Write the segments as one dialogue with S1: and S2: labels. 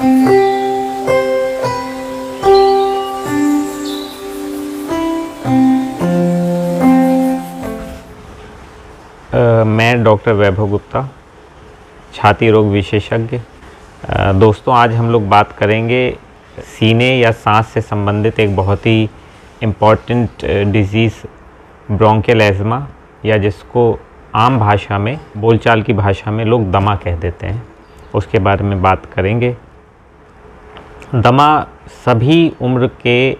S1: मैं डॉक्टर वैभव गुप्ता, छाती रोग विशेषज्ञ। दोस्तों, आज हम लोग बात करेंगे सीने या सांस से संबंधित एक बहुत ही इम्पॉर्टेंट डिजीज़ ब्रोंकियल एज़मा, या जिसको आम भाषा में, बोलचाल की भाषा में लोग दमा कह देते हैं, उसके बारे में बात करेंगे। दमा सभी उम्र के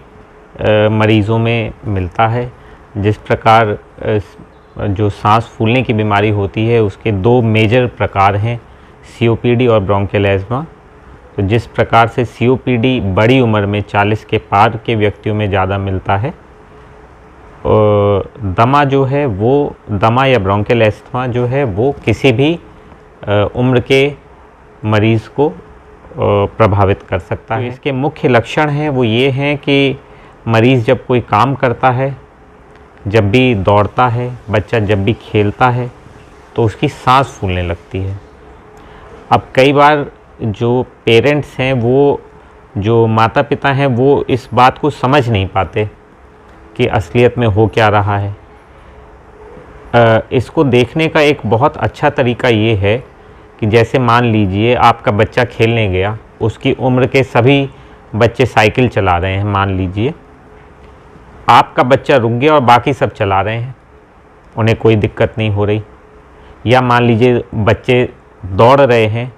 S1: मरीज़ों में मिलता है। जिस प्रकार जो सांस फूलने की बीमारी होती है उसके दो मेजर प्रकार हैं, COPD और ब्रोंकियल एज़मा। तो जिस प्रकार से COPD बड़ी उम्र में 40 के पार के व्यक्तियों में ज़्यादा मिलता है, दमा जो है वो, दमा या ब्रोंकियल एस्थमा जो है वो किसी भी उम्र के मरीज़ को प्रभावित कर सकता है। इसके मुख्य लक्षण हैं वो ये हैं कि मरीज़ जब कोई काम करता है, जब भी दौड़ता है, बच्चा जब भी खेलता है, तो उसकी सांस फूलने लगती है। अब कई बार जो पेरेंट्स हैं, वो जो माता पिता हैं, वो इस बात को समझ नहीं पाते कि असलियत में हो क्या रहा है। इसको देखने का एक बहुत अच्छा तरीका ये है कि जैसे मान लीजिए आपका बच्चा खेलने गया, उसकी उम्र के सभी बच्चे साइकिल चला रहे हैं, मान लीजिए आपका बच्चा रुक गया और बाकी सब चला रहे हैं, उन्हें कोई दिक्कत नहीं हो रही। या मान लीजिए बच्चे दौड़ रहे हैं,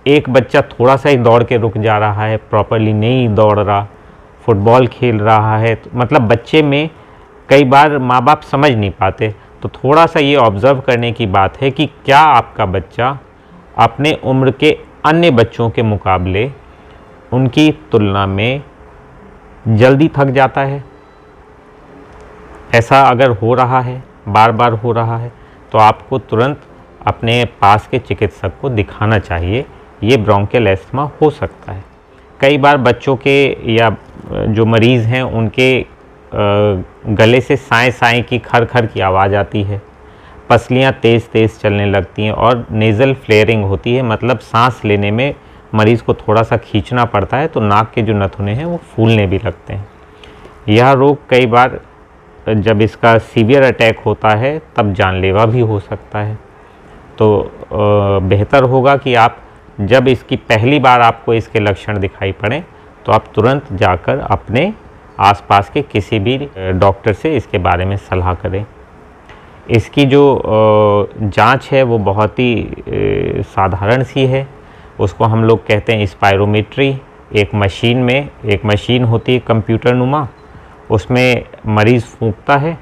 S1: एक बच्चा थोड़ा सा ही दौड़ के रुक जा रहा है, प्रॉपरली नहीं दौड़ रहा, फुटबॉल खेल रहा है। तो मतलब बच्चे में कई बार माँ बाप समझ नहीं पाते। तो थोड़ा सा ये ऑब्ज़र्व करने की बात है कि क्या आपका बच्चा अपने उम्र के अन्य बच्चों के मुकाबले, उनकी तुलना में जल्दी थक जाता है। ऐसा अगर हो रहा है, बार बार हो रहा है, तो आपको तुरंत अपने पास के चिकित्सक को दिखाना चाहिए। ये ब्रोंकियल एस्थमा हो सकता है। कई बार बच्चों के या जो मरीज़ हैं उनके गले से साएँ साएँ की, खर खर की आवाज़ आती है, पसलियाँ तेज़ तेज़ चलने लगती हैं और नेज़ल फ्लेयरिंग होती है। मतलब सांस लेने में मरीज़ को थोड़ा सा खींचना पड़ता है तो नाक के जो नथुने हैं वो फूलने भी लगते हैं। यह रोग कई बार जब इसका सीवियर अटैक होता है तब जानलेवा भी हो सकता है। तो बेहतर होगा कि आप जब इसकी पहली बार आपको इसके लक्षण दिखाई पड़ें तो आप तुरंत जाकर अपने आसपास के किसी भी डॉक्टर से इसके बारे में सलाह करें। इसकी जो जांच है वो बहुत ही साधारण सी है। उसको हम लोग कहते हैं स्पायरोमेट्री। एक मशीन होती है कंप्यूटर नुमा, उसमें मरीज़ फूंकता है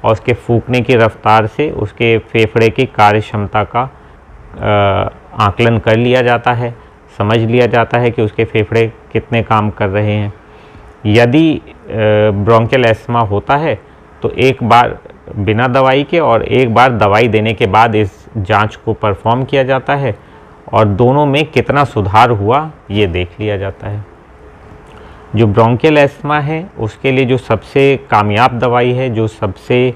S1: और उसके फूंकने की रफ्तार से उसके फेफड़े की कार्य क्षमता का आकलन कर लिया जाता है, समझ लिया जाता है कि उसके फेफड़े कितने काम कर रहे हैं। यदि ब्रोंकियल एस्थमा होता है तो एक बार बिना दवाई के और एक बार दवाई देने के बाद इस जांच को परफॉर्म किया जाता है और दोनों में कितना सुधार हुआ ये देख लिया जाता है। जो ब्रोंकियल एस्थमा है उसके लिए जो सबसे कामयाब दवाई है, जो सबसे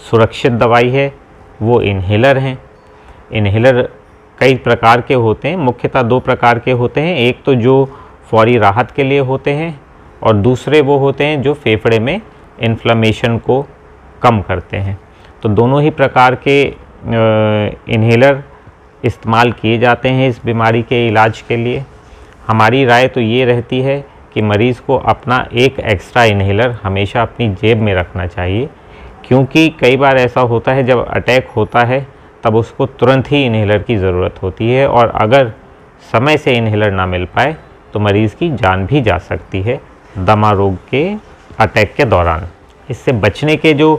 S1: सुरक्षित दवाई है, वो इन्हेलर हैं। इन्हेलर कई प्रकार के होते हैं, मुख्यतः दो प्रकार के होते हैं। एक तो जो फौरी राहत के लिए होते हैं और दूसरे वो होते हैं जो फेफड़े में इन्फ्लेमेशन को कम करते हैं। तो दोनों ही प्रकार के इन्हेलर इस्तेमाल किए जाते हैं इस बीमारी के इलाज के लिए। हमारी राय तो ये रहती है कि मरीज़ को अपना एक एक्स्ट्रा इन्हेलर हमेशा अपनी जेब में रखना चाहिए, क्योंकि कई बार ऐसा होता है जब अटैक होता है तब उसको तुरंत ही इन्हेलर की ज़रूरत होती है और अगर समय से इन्हेलर ना मिल पाए तो मरीज़ की जान भी जा सकती है दमा रोग के अटैक के दौरान। इससे बचने के जो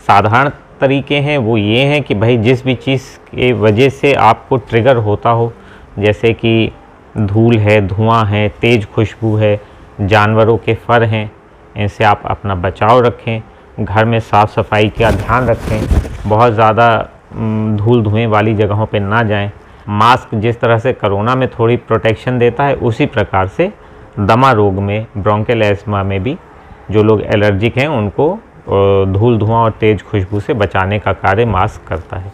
S1: साधारण तरीके हैं वो ये हैं कि भाई जिस भी चीज़ के वजह से आपको ट्रिगर होता हो, जैसे कि धूल है, धुआं है, तेज़ खुशबू है, जानवरों के फर हैं, इनसे आप अपना बचाव रखें। घर में साफ़ सफाई का ध्यान रखें, बहुत ज़्यादा धूल धुएँ वाली जगहों पे ना जाएं। मास्क जिस तरह से कोरोना में थोड़ी प्रोटेक्शन देता है, उसी प्रकार से दमा रोग में, ब्रोंकियल एस्थमा में भी जो लोग एलर्जिक हैं उनको धूल धुआं और तेज़ खुशबू से बचाने का कार्य मास्क करता है।